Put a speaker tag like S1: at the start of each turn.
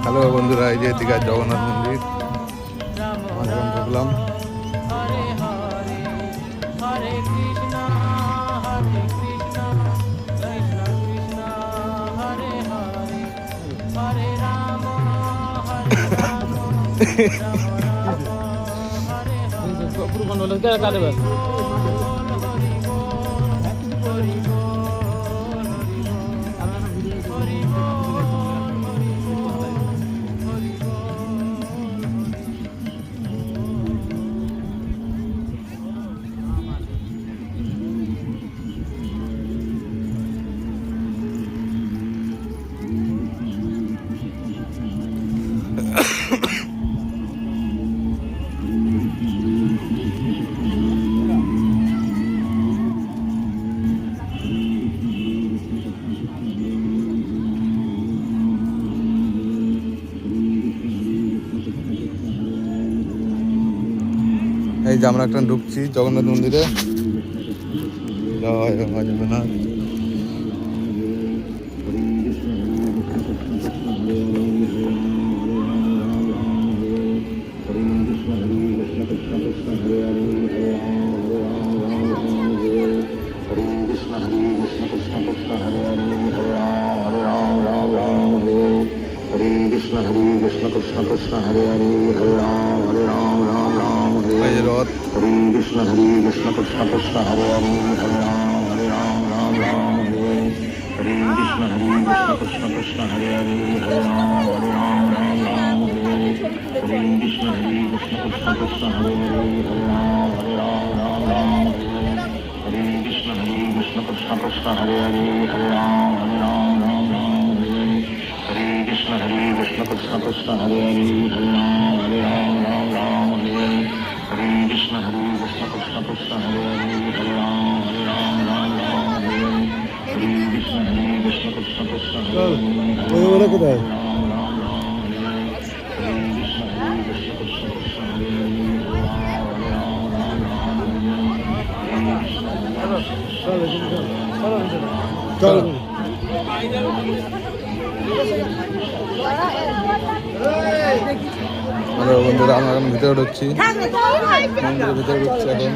S1: Hello বন্ধুরা, এই যে দীঘার জগন্নাথ মন্দির আমরা এখন ঢুকলাম। এই যে আমরা একটা ঢুকছি জগন্নাথ মন্দিরে। জয় জগন্নাথ। রথ।
S2: हरे कृष्ण कृष्ण कृष्ण हरे हरे हरे राम राम राम हरे हरे कृष्ण कृष्ण कृष्ण हरे हरे हरे राम राम हरे हरे कृष्ण कृष्ण कृष्ण हरे हरे हरे राम राम हरे हरे कृष्ण कृष्ण कृष्ण हरे हरे हरे राम राम हरे हरे कृष्ण कृष्ण कृष्ण हरे हरे हरे राम राम हरे हरे कृष्ण कृष्ण कृष्ण हरे हरे हरे राम हरे हरे कृष्ण कृष्ण कृष्ण हरे हरे हरे राम हरे हरे कृष्ण कृष्ण कृष्ण हरे
S1: হ্যালো বন্ধুরা, আমরা এখন ভিতরে ঢুকছি, মন্দিরের ভিতরে ঢুকছি এখন।